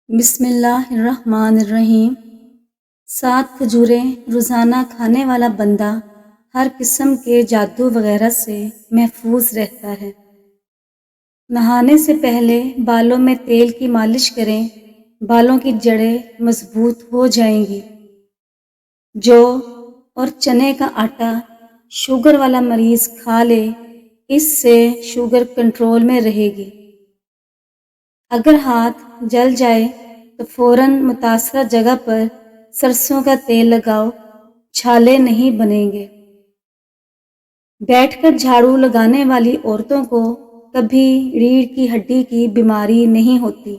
بسم اللہ الرحمن الرحیم۔ 7 کھجوریں روزانہ کھانے والا بندہ ہر قسم کے جادو وغیرہ سے محفوظ رہتا ہے۔ نہانے سے پہلے بالوں میں تیل کی مالش کریں، بالوں کی جڑیں مضبوط ہو جائیں گی۔ جو اور چنے کا آٹا شوگر والا مریض کھا لے، اس سے شوگر کنٹرول میں رہے گی۔ اگر ہاتھ جل جائے تو فوراً متاثرہ جگہ پر سرسوں کا تیل لگاؤ، چھالے نہیں بنیں گے۔ بیٹھ کر جھاڑو لگانے والی عورتوں کو کبھی ریڑھ کی ہڈی کی بیماری نہیں ہوتی۔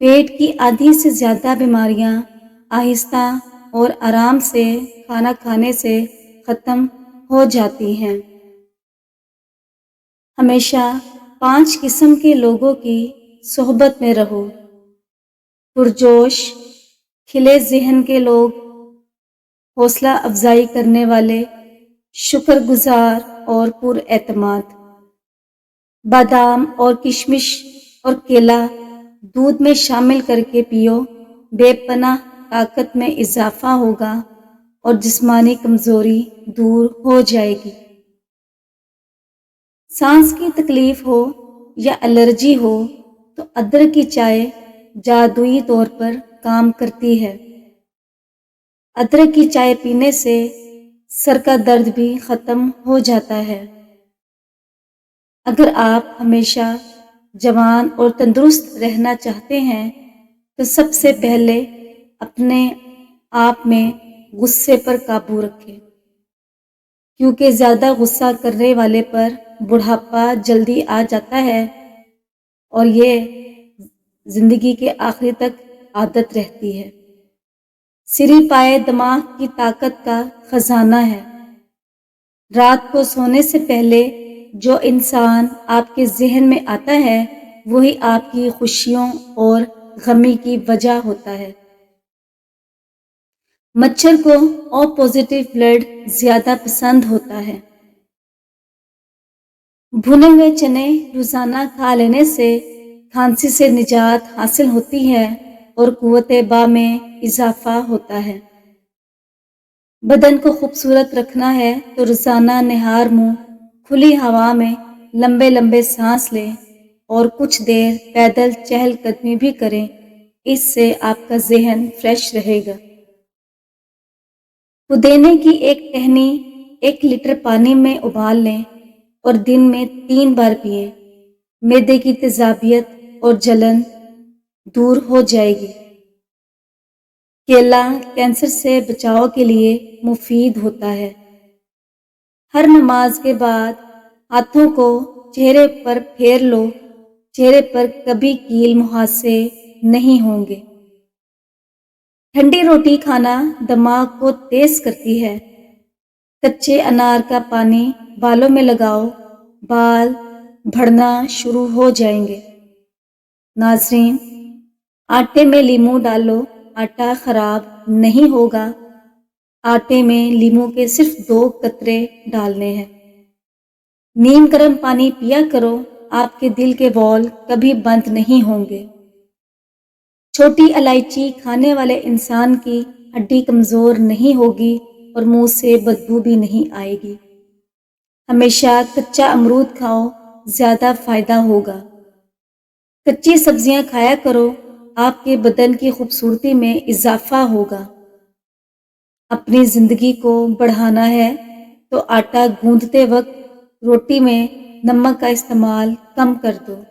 پیٹ کی آدھی سے زیادہ بیماریاں آہستہ اور آرام سے کھانا کھانے سے ختم ہو جاتی ہیں۔ ہمیشہ 5 قسم کے لوگوں کی صحبت میں رہو: پرجوش، کھلے ذہن کے لوگ، حوصلہ افزائی کرنے والے، شکر گزار اور پر اعتماد۔ بادام اور کشمش اور کیلا دودھ میں شامل کر کے پیو، بے پناہ طاقت میں اضافہ ہوگا اور جسمانی کمزوری دور ہو جائے گی۔ سانس کی تکلیف ہو یا الرجی ہو تو ادرک کی چائے جادوئی طور پر کام کرتی ہے۔ ادرک کی چائے پینے سے سر کا درد بھی ختم ہو جاتا ہے۔ اگر آپ ہمیشہ جوان اور تندرست رہنا چاہتے ہیں تو سب سے پہلے اپنے آپ میں غصے پر قابو رکھیں، کیونکہ زیادہ غصہ کرنے والے پر بڑھاپا جلدی آ جاتا ہے اور یہ زندگی کے آخر تک عادت رہتی ہے۔ سری پائے دماغ کی طاقت کا خزانہ ہے۔ رات کو سونے سے پہلے جو انسان آپ کے ذہن میں آتا ہے وہی آپ کی خوشیوں اور غمی کی وجہ ہوتا ہے۔ مچھر کو او پازیٹیو بلڈ زیادہ پسند ہوتا ہے۔ بھنے ہوئے چنے روزانہ کھا لینے سے کھانسی سے نجات حاصل ہوتی ہے اور قوت با میں اضافہ ہوتا ہے۔ بدن کو خوبصورت رکھنا ہے تو روزانہ نہار منہ کھلی ہوا میں لمبے لمبے سانس لیں اور کچھ دیر پیدل چہل قدمی بھی کریں، اس سے آپ کا ذہن فریش رہے گا۔ پودینے کی ایک ٹہنی 1 لیٹر پانی میں ابال لیں اور دن میں 3 بار پئیں، معدے کی تیزابیت اور جلن دور ہو جائے گی۔ کیلا کینسر سے بچاؤ کے لیے مفید ہوتا ہے۔ ہر نماز کے بعد ہاتھوں کو چہرے پر پھیر لو، چہرے پر کبھی کیل مہاسے نہیں ہوں گے۔ ٹھنڈی روٹی کھانا دماغ کو تیز کرتی ہے۔ کچے انار کا پانی بالوں میں لگاؤ، بال بڑھنا شروع ہو جائیں گے۔ ناظرین، آٹے میں لیموں ڈالو، آٹا خراب نہیں ہوگا۔ آٹے میں لیموں کے صرف 2 قطرے ڈالنے ہیں۔ نیم گرم پانی پیا کرو، آپ کے دل کے وال کبھی بند نہیں ہوں گے۔ چھوٹی الائچی کھانے والے انسان کی ہڈی کمزور نہیں ہوگی اور منہ سے بدبو بھی نہیں آئے گی۔ ہمیشہ کچا امرود کھاؤ، زیادہ فائدہ ہوگا۔ کچی سبزیاں کھایا کرو، آپ کے بدن کی خوبصورتی میں اضافہ ہوگا۔ اپنی زندگی کو بڑھانا ہے تو آٹا گوندھتے وقت روٹی میں نمک کا استعمال کم کر دو۔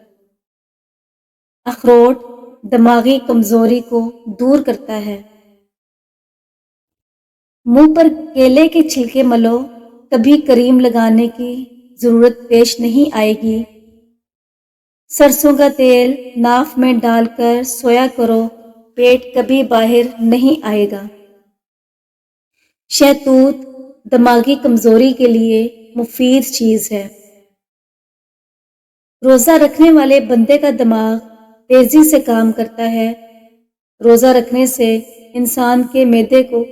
اخروٹ دماغی کمزوری کو دور کرتا ہے۔ منہ پر کیلے کے چھلکے ملو، کبھی کریم لگانے کی ضرورت پیش نہیں آئے گی۔ سرسوں کا تیل ناف میں ڈال کر سویا کرو، پیٹ کبھی باہر نہیں آئے گا۔ شہتوت دماغی کمزوری کے لیے مفید چیز ہے۔ روزہ رکھنے والے بندے کا دماغ تیزی سے کام کرتا ہے۔ روزہ رکھنے سے انسان کے معدے کو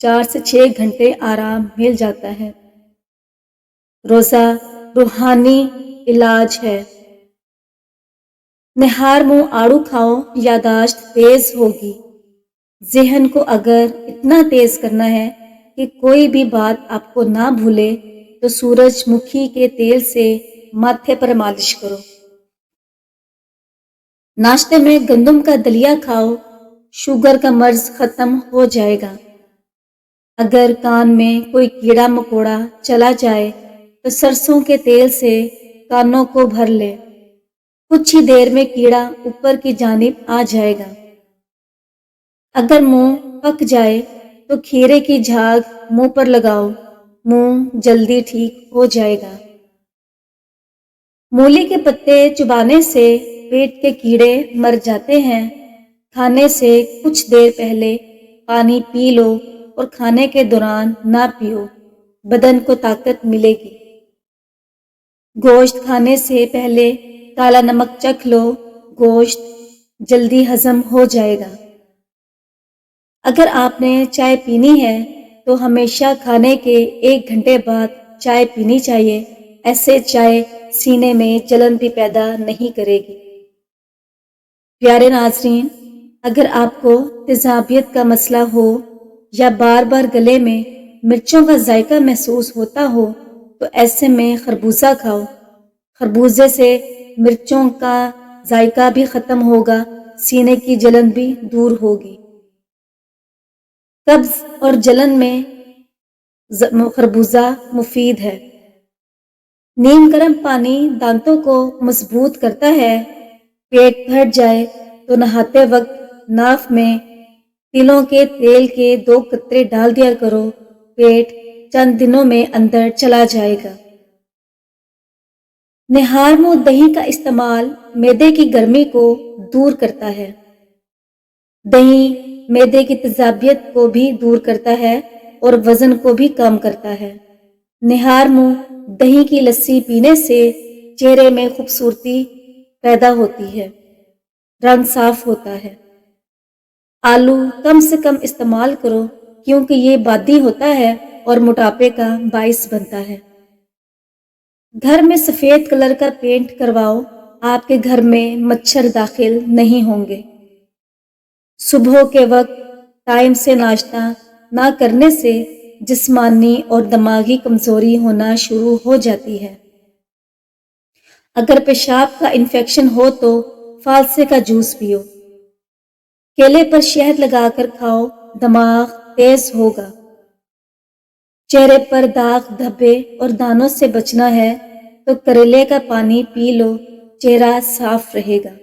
4 سے 6 گھنٹے آرام مل جاتا ہے۔ روزہ روحانی علاج ہے۔ نہار منہ آڑو کھاؤ یاداشت تیز ہوگی۔ ذہن کو اگر اتنا تیز کرنا ہے کہ کوئی بھی بات آپ کو نہ بھولے تو سورج مکھی کے تیل سے ماتھے پر مالش کرو۔ ناشتے میں گندم کا دلیا کھاؤ، شوگر کا مرض ختم ہو جائے گا۔ اگر کان میں کوئی کیڑا مکوڑا چلا جائے تو سرسوں کے تیل سے کانوں کو بھر لے، کچھ ہی دیر میں کیڑا اوپر کی جانب آ جائے گا۔ اگر منہ پک جائے تو کھیرے کی جھاگ منہ پر لگاؤ، منہ جلدی ٹھیک ہو جائے گا۔ مولی کے پتے چبانے سے پیٹ کے کیڑے مر جاتے ہیں۔ کھانے سے کچھ دیر پہلے پانی پی لو اور کھانے کے دوران نہ پیو، بدن کو طاقت ملے گی۔ گوشت کھانے سے پہلے کالا نمک چکھ لو، گوشت جلدی ہضم ہو جائے گا۔ اگر آپ نے چائے پینی ہے تو ہمیشہ کھانے کے 1 گھنٹے بعد چائے پینی چاہیے، ایسے چائے سینے میں جلن بھی پیدا نہیں کرے گی۔ پیارے ناظرین، اگر آپ کو تیزابیت کا مسئلہ ہو یا بار بار گلے میں مرچوں کا ذائقہ محسوس ہوتا ہو تو ایسے میں خربوزہ کھاؤ۔ خربوزے سے مرچوں کا ذائقہ بھی ختم ہوگا، سینے کی جلن بھی دور ہوگی۔ قبض اور جلن میں خربوزہ مفید ہے۔ نیم گرم پانی دانتوں کو مضبوط کرتا ہے۔ پیٹ بھر جائے تو نہاتے وقت ناف میں تلوں کے تیل کے 2 قطرے ڈال دیا کرو، پیٹ چند دنوں میں اندر چلا جائے گا۔ نہار منہ دہی کا استعمال معدے کی گرمی کو دور کرتا ہے۔ دہی معدے کی تیزابیت کو بھی دور کرتا ہے اور وزن کو بھی کم کرتا ہے۔ نہار منہ دہی کی لسی پینے سے چہرے میں خوبصورتی پیدا ہوتی ہے، رنگ صاف ہوتا ہے۔ آلو کم سے کم استعمال کرو کیونکہ یہ بادی ہوتا ہے اور موٹاپے کا باعث بنتا ہے۔ گھر میں سفید کلر کا پینٹ کرواؤ، آپ کے گھر میں مچھر داخل نہیں ہوں گے۔ صبح کے وقت ٹائم سے ناشتہ نہ کرنے سے جسمانی اور دماغی کمزوری ہونا شروع ہو جاتی ہے۔ اگر پیشاب کا انفیکشن ہو تو فالسے کا جوس پیو۔ کیلے پر شہد لگا کر کھاؤ، دماغ تیز ہوگا۔ چہرے پر داغ دھبے اور دانوں سے بچنا ہے تو کریلے کا پانی پی لو، چہرہ صاف رہے گا۔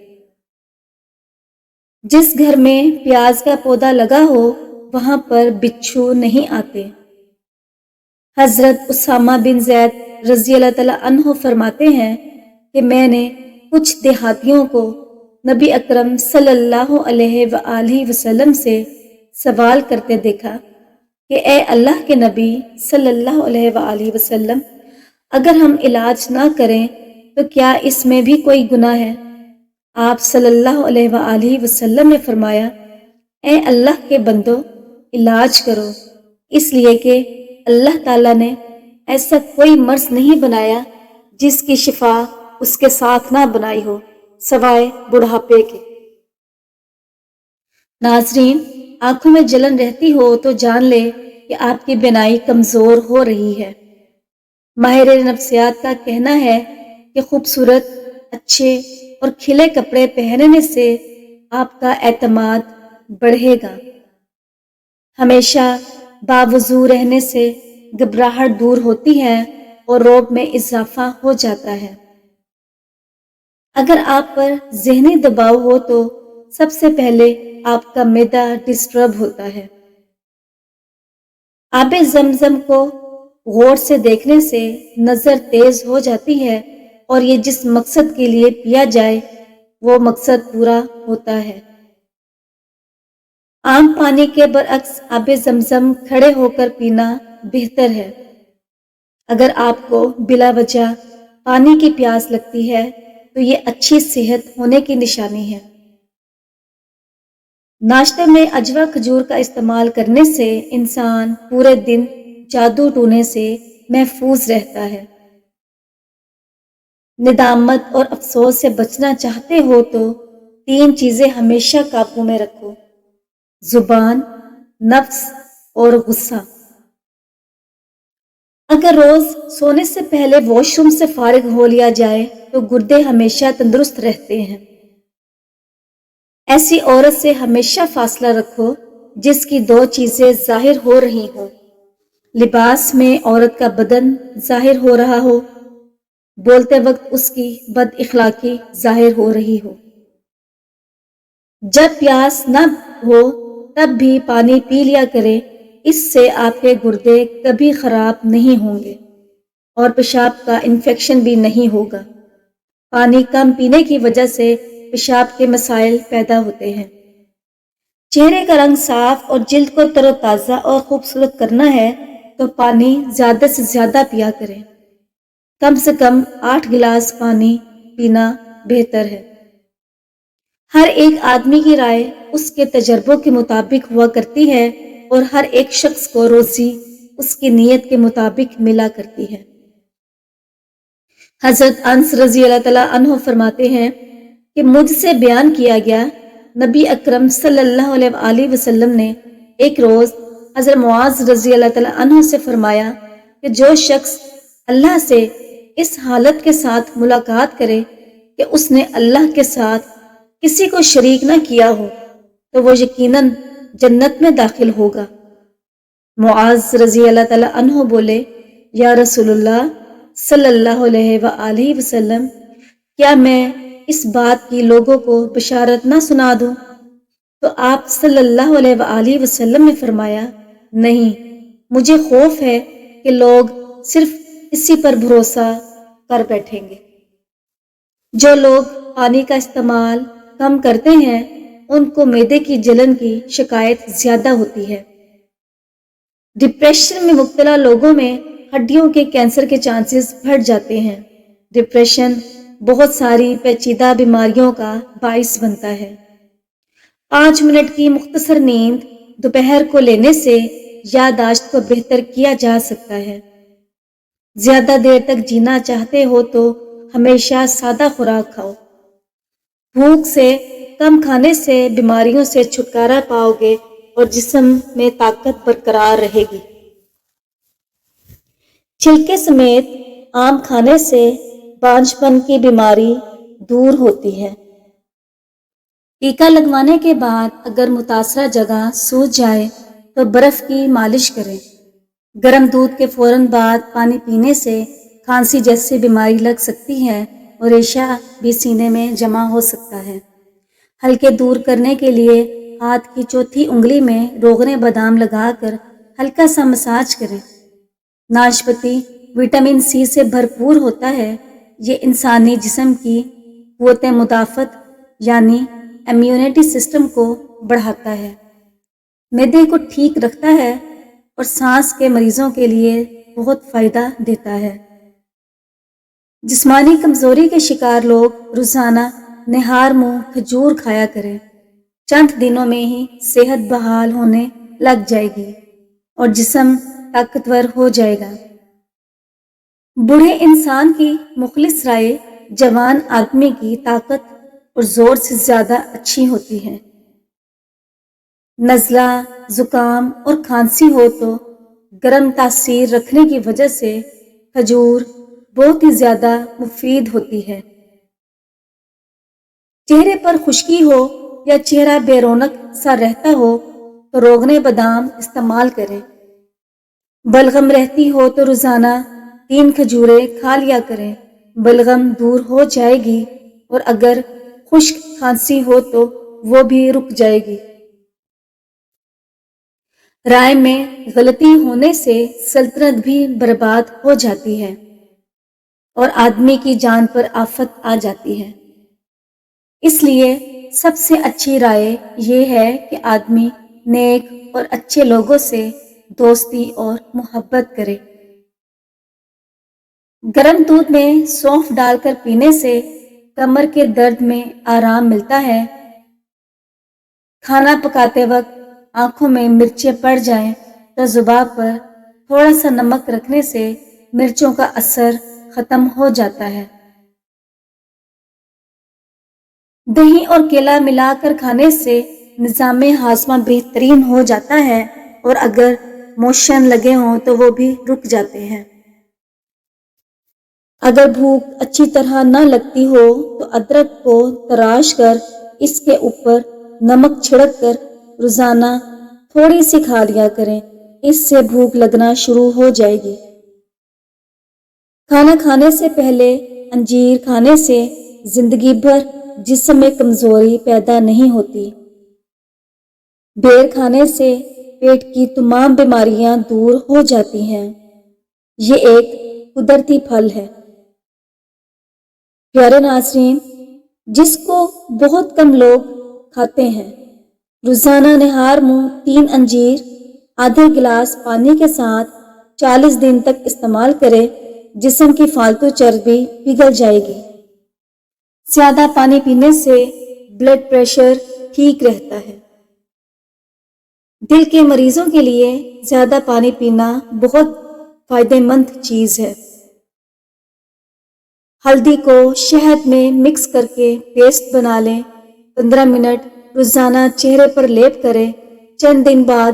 جس گھر میں پیاز کا پودا لگا ہو وہاں پر بچھو نہیں آتے۔ حضرت اسامہ بن زید رضی اللہ تعالیٰ عنہ فرماتے ہیں کہ میں نے کچھ دیہاتیوں کو نبی اکرم صلی اللہ علیہ وآلہ وسلم سے سوال کرتے دیکھا کہ اے اللہ کے نبی صلی اللہ علیہ وآلہ وسلم، اگر ہم علاج نہ کریں تو کیا اس میں بھی کوئی گناہ ہے؟ آپ صلی اللہ علیہ وآلہ وسلم نے فرمایا، اے اللہ کے بندو، علاج کرو، اس لیے کہ اللہ تعالیٰ نے ایسا کوئی مرض نہیں بنایا جس کی شفا اس کے ساتھ نہ بنائی ہو سوائے بڑھاپے کے۔ ناظرین، آنکھوں میں جلن رہتی ہو تو جان لے کہ آپ کی بینائی کمزور ہو رہی ہے۔ ماہر نفسیات کا کہنا ہے کہ خوبصورت، اچھے اور کھلے کپڑے پہننے سے آپ کا اعتماد بڑھے گا۔ ہمیشہ باوضو رہنے سے گھبراہٹ دور ہوتی ہے اور رعب میں اضافہ ہو جاتا ہے۔ اگر آپ پر ذہنی دباؤ ہو تو سب سے پہلے آپ کا معدہ ڈسٹرب ہوتا ہے۔ آب زمزم کو غور سے دیکھنے سے نظر تیز ہو جاتی ہے اور یہ جس مقصد کے لیے پیا جائے وہ مقصد پورا ہوتا ہے۔ عام پانی کے برعکس آب زمزم کھڑے ہو کر پینا بہتر ہے۔ اگر آپ کو بلا وجہ پانی کی پیاس لگتی ہے تو یہ اچھی صحت ہونے کی نشانی ہے۔ ناشتے میں اجوا کھجور کا استعمال کرنے سے انسان پورے دن جادو ٹونے سے محفوظ رہتا ہے۔ ندامت اور افسوس سے بچنا چاہتے ہو تو 3 چیزیں ہمیشہ قابو میں رکھو: زبان، نفس اور غصہ۔ اگر روز سونے سے پہلے واش روم سے فارغ ہو لیا جائے تو گردے ہمیشہ تندرست رہتے ہیں۔ ایسی عورت سے ہمیشہ فاصلہ رکھو جس کی 2 چیزیں ظاہر ہو رہی ہوں: لباس میں عورت کا بدن ظاہر ہو رہا ہو، بولتے وقت اس کی بد اخلاقی ظاہر ہو رہی ہو۔ جب پیاس نہ ہو تب بھی پانی پی لیا کرے، اس سے آپ کے گردے کبھی خراب نہیں ہوں گے اور پیشاب کا انفیکشن بھی نہیں ہوگا۔ پانی کم پینے کی وجہ سے پیشاب کے مسائل پیدا ہوتے ہیں۔ چہرے کا رنگ صاف اور جلد کو تر و تازہ اور خوبصورت کرنا ہے تو پانی زیادہ سے زیادہ پیا کریں۔ کم سے کم 8 گلاس پانی پینا بہتر ہے۔ ہر ایک آدمی کی رائے اس کے تجربوں کے مطابق ہوا کرتی ہے اور ہر ایک شخص کو روزی اس کی نیت کے مطابق ملا کرتی ہے۔ حضرت انس رضی اللہ تعالیٰ عنہ فرماتے ہیں کہ مجھ سے بیان کیا گیا، نبی اکرم صلی اللہ علیہ وآلہ وسلم نے ایک روز حضرت معاذ رضی اللہ تعالیٰ عنہ سے فرمایا کہ جو شخص اللہ سے اس حالت کے ساتھ ملاقات کرے کہ اس نے اللہ کے ساتھ کسی کو شریک نہ کیا ہو تو وہ یقیناً جنت میں داخل ہوگا۔ معاذ رضی اللہ تعالیٰ عنہ بولے، یا رسول اللہ صلی اللہ علیہ وآلہ وسلم، کیا میں اس بات کی لوگوں کو بشارت نہ سنا دوں؟ تو آپ صلی اللہ علیہ وآلہ وسلم نے فرمایا، نہیں، مجھے خوف ہے کہ لوگ صرف اسی پر بھروسہ کر بیٹھیں گے۔ جو لوگ پانی کا استعمال کم کرتے ہیں ان کو معدے کی جلن کی شکایت زیادہ ہوتی ہے۔ ڈپریشن میں مبتلا لوگوں میں ہڈیوں کے کینسر کے چانسز بڑھ جاتے ہیں۔ ڈپریشن بہت ساری پیچیدہ بیماریوں کا باعث بنتا ہے۔ 5 منٹ کی مختصر نیند دوپہر کو لینے سے یادداشت کو بہتر کیا جا سکتا ہے۔ زیادہ دیر تک جینا چاہتے ہو تو ہمیشہ سادہ خوراک کھاؤ۔ بھوک سے کم کھانے سے بیماریوں سے چھٹکارا پاؤ گے اور جسم میں طاقت برقرار رہے گی۔ چھلکے سمیت آم کھانے سے بانجھ پن کی بیماری دور ہوتی ہے۔ ٹیکا لگوانے کے بعد اگر متاثرہ جگہ سوج جائے تو برف کی مالش کریں۔ گرم دودھ کے فوراً بعد پانی پینے سے کھانسی جیسی بیماری لگ سکتی ہے اور ریشہ بھی سینے میں جمع ہو سکتا ہے۔ ہلکے دور کرنے کے لیے ہاتھ کی چوتھی انگلی میں روغن بادام لگا کر ہلکا سا مساج کریں۔ ناشپاتی وٹامن سی سے بھرپور ہوتا ہے۔ یہ انسانی جسم کی قوت مدافعت یعنی امیونٹی سسٹم کو بڑھاتا ہے، معدے کو ٹھیک رکھتا ہے اور سانس کے مریضوں کے لیے بہت فائدہ دیتا ہے۔ جسمانی کمزوری کے شکار لوگ روزانہ نہار منہ کھجور کھایا کریں۔ چند دنوں میں ہی صحت بحال ہونے لگ جائے گی اور جسم طاقتور ہو جائے گا۔ بوڑھے انسان کی مخلص رائے جوان آدمی کی طاقت اور زور سے زیادہ اچھی ہوتی ہے۔ نزلہ، زکام اور کھانسی ہو تو گرم تاثیر رکھنے کی وجہ سے کھجور بہت ہی زیادہ مفید ہوتی ہے۔ چہرے پر خشکی ہو یا چہرہ بے رونق سا رہتا ہو تو روغن بادام استعمال کریں۔ بلغم رہتی ہو تو روزانہ 3 کھجوریں کھا لیا کریں، بلغم دور ہو جائے گی اور اگر خشک کھانسی ہو تو وہ بھی رک جائے گی۔ رائے میں غلطی ہونے سے سلطنت بھی برباد ہو جاتی ہے اور آدمی کی جان پر آفت آ جاتی ہے۔ اس لیے سب سے اچھی رائے یہ ہے کہ آدمی نیک اور اچھے لوگوں سے دوستی اور محبت کرے۔ گرم دودھ میں سونف ڈال کر پینے سے کمر کے درد میں آرام ملتا ہے۔ کھانا پکاتے وقت آنکھوں میں مرچیں پڑ جائیں تو زبان پر تھوڑا سا نمک رکھنے سے مرچوں کا اثر ختم ہو جاتا ہے۔ دہی اور کیلا ملا کر کھانے سے نظام ہاضمہ بہترین ہو جاتا ہے اور اگر موشن لگے ہوں تو وہ بھی رک جاتے ہیں۔ اگر بھوک اچھی طرح نہ لگتی ہو تو ادرک کو تراش کر اس کے اوپر نمک چھڑک کر روزانہ تھوڑی سی کھا لیا کریں، اس سے بھوک لگنا شروع ہو جائے گی۔ کھانا کھانے سے پہلے انجیر کھانے سے زندگی بھر جسم میں کمزوری پیدا نہیں ہوتی۔ بیر کھانے سے پیٹ کی تمام بیماریاں دور ہو جاتی ہیں۔ یہ ایک قدرتی پھل ہے۔ پیارے ناظرین، جس کو بہت کم لوگ کھاتے ہیں، روزانہ نہار منہ 3 انجیر آدھے گلاس پانی کے ساتھ 40 دن تک استعمال کرے، جسم کی فالتو چربی پگھل جائے گی۔ زیادہ پانی پینے سے بلڈ پریشر ٹھیک رہتا ہے۔ دل کے مریضوں کے لیے زیادہ پانی پینا بہت فائدہ مند چیز ہے۔ ہلدی کو شہد میں مکس کر کے پیسٹ بنا لیں، 15 منٹ روزانہ چہرے پر لیپ کریں۔ چند دن بعد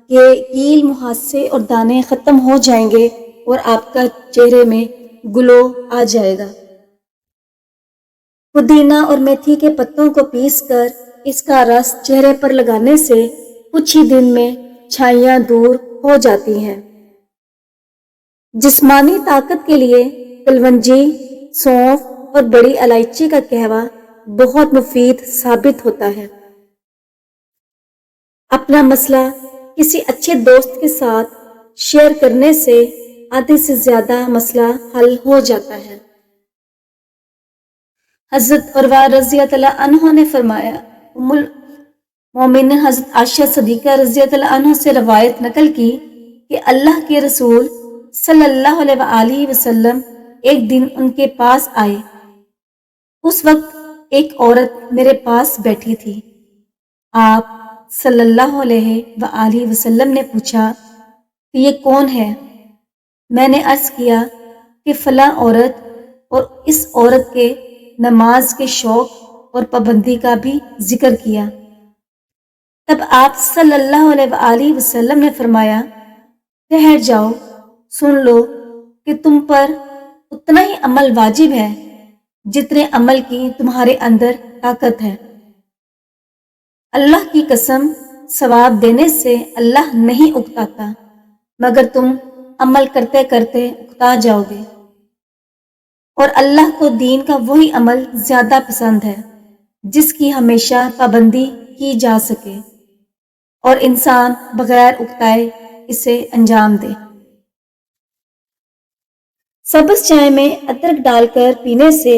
کے کیل، مہاسے اور دانے ختم ہو جائیں گے اور آپ کا چہرے میں گلو آ جائے گا۔ پودینہ اور میتھی کے پتوں کو پیس کر اس کا رس چہرے پر لگانے سے کچھ ہی دن میں چھائیاں دور ہو جاتی ہیں۔ جسمانی طاقت کے لیے کلونجی، سونف اور بڑی الائچی کا قہوہ بہت مفید ثابت ہوتا ہے۔ اپنا مسئلہ کسی اچھے دوست کے ساتھ شیئر کرنے سے آدھے سے زیادہ مسئلہ حل ہو جاتا ہے۔ حضرت عروہ رضی اللہ عنہ نے فرمایا، ام المومنین حضرت عائشہ صدیقہ رضی اللہ عنہ سے روایت نقل کی کہ اللہ کے رسول صلی اللہ علیہ وآلہ وسلم ایک دن ان کے پاس آئے۔ اس وقت ایک عورت میرے پاس بیٹھی تھی۔ آپ صلی اللہ علیہ وآلہ وسلم نے پوچھا کہ یہ کون ہے؟ میں نے عرض کیا کہ فلاں عورت، اور اس عورت کے نماز کے شوق اور پابندی کا بھی ذکر کیا۔ تب آپ صلی اللہ علیہ وآلہ وسلم نے فرمایا، ٹھہر جاؤ، سن لو کہ تم پر اتنا ہی عمل واجب ہے جتنے عمل کی تمہارے اندر طاقت ہے۔ اللہ کی قسم، ثواب دینے سے اللہ نہیں اکتاتا، مگر تم عمل کرتے کرتے اکتا جاؤ گے۔ اور اللہ کو دین کا وہی عمل زیادہ پسند ہے جس کی ہمیشہ پابندی کی جا سکے اور انسان بغیر اکتائے اسے انجام دے۔ سبز چائے میں ادرک ڈال کر پینے سے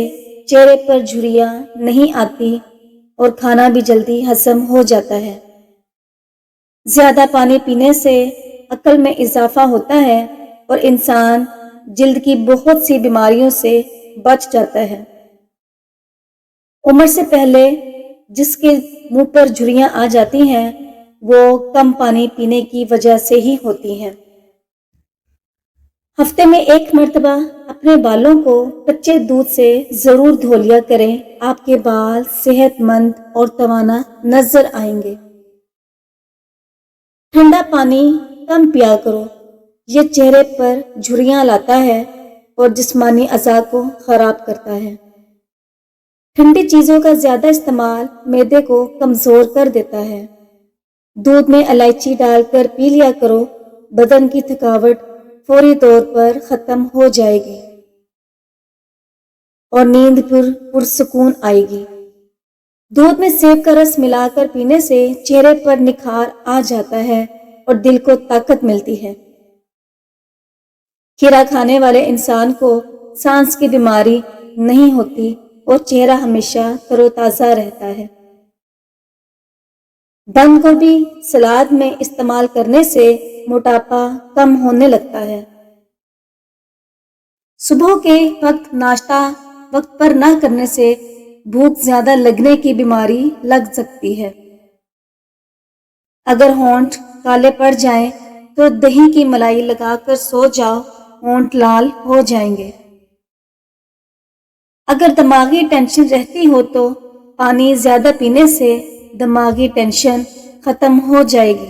چہرے پر جھریاں نہیں آتی اور کھانا بھی جلدی ہضم ہو جاتا ہے۔ زیادہ پانی پینے سے عقل میں اضافہ ہوتا ہے اور انسان جلد کی بہت سی بیماریوں سے بچ جاتا ہے۔ عمر سے پہلے جس کے منہ پر جھریاں آ جاتی ہیں وہ کم پانی پینے کی وجہ سے ہی ہوتی ہیں۔ ہفتے میں 1 مرتبہ اپنے بالوں کو کچے دودھ سے ضرور دھو لیا کریں، آپ کے بال صحت مند اور توانا نظر آئیں گے۔ ٹھنڈا پانی کم پیا کرو، یہ چہرے پر جھریاں لاتا ہے اور جسمانی اعضاء کو خراب کرتا ہے۔ ٹھنڈی چیزوں کا زیادہ استعمال معدے کو کمزور کر دیتا ہے۔ دودھ میں الائچی ڈال کر پی لیا کرو، بدن کی تھکاوٹ فوری طور پر ختم ہو جائے گی اور نیند پرسکون آئے گی۔ دودھ میں سیب کا رس ملا کر پینے سے چہرے پر نکھار آ جاتا ہے اور دل کو طاقت ملتی ہے۔ کھیرا کھانے والے انسان کو سانس کی بیماری نہیں ہوتی اور چہرہ ہمیشہ تر و تازہ رہتا ہے۔ بند گوبھی سلاد میں استعمال کرنے سے موٹاپا کم ہونے لگتا ہے۔ صبح کے وقت ناشتہ وقت پر نہ کرنے سے بھوک زیادہ لگنے کی بیماری لگ سکتی ہے۔ اگر ہونٹ کالے پڑ جائیں تو دہی کی ملائی لگا کر سو جاؤ، ہونٹ لال ہو جائیں گے۔ اگر دماغی ٹینشن رہتی ہو تو پانی زیادہ پینے سے دماغی ٹینشن ختم ہو جائے گی۔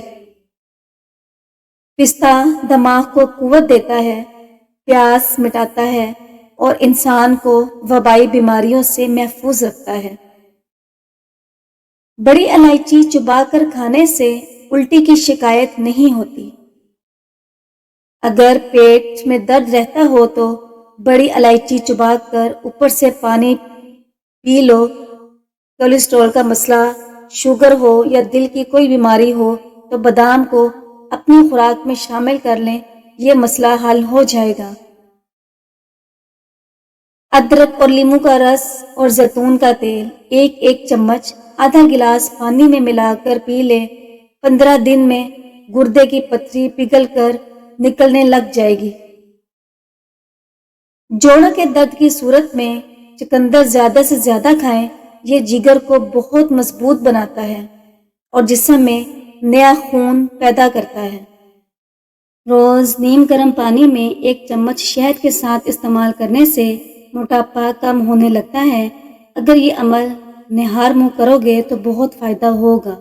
پستہ دماغ کو قوت دیتا ہے، پیاس مٹاتا ہے اور انسان کو وبائی بیماریوں سے محفوظ رکھتا ہے۔ بڑی الائچی چبا کر کھانے سے الٹی کی شکایت نہیں ہوتی۔ اگر پیٹ میں درد رہتا ہو تو بڑی الائچی چبا کر اوپر سے پانی پی لو۔ کولیسٹرول کا مسئلہ، شوگر ہو یا دل کی کوئی بیماری ہو تو بادام کو اپنی خوراک میں شامل کر لیں، یہ مسئلہ حل ہو جائے گا۔ ادرک اور لیموں کا رس اور زیتون کا تیل ایک چمچ آدھا گلاس پانی میں ملا کر پی لیں، 15 دن میں گردے کی پتھری پگھل کر نکلنے لگ جائے گی۔ جوڑوں کے درد کی صورت میں چقندر زیادہ سے زیادہ کھائیں، یہ جگر کو بہت مضبوط بناتا ہے اور جسم میں نیا خون پیدا کرتا ہے۔ روز نیم گرم پانی میں 1 چمچ شہد کے ساتھ استعمال کرنے سے موٹاپا کم ہونے لگتا ہے۔ اگر یہ عمل نہار منہ کرو گے تو بہت فائدہ ہوگا۔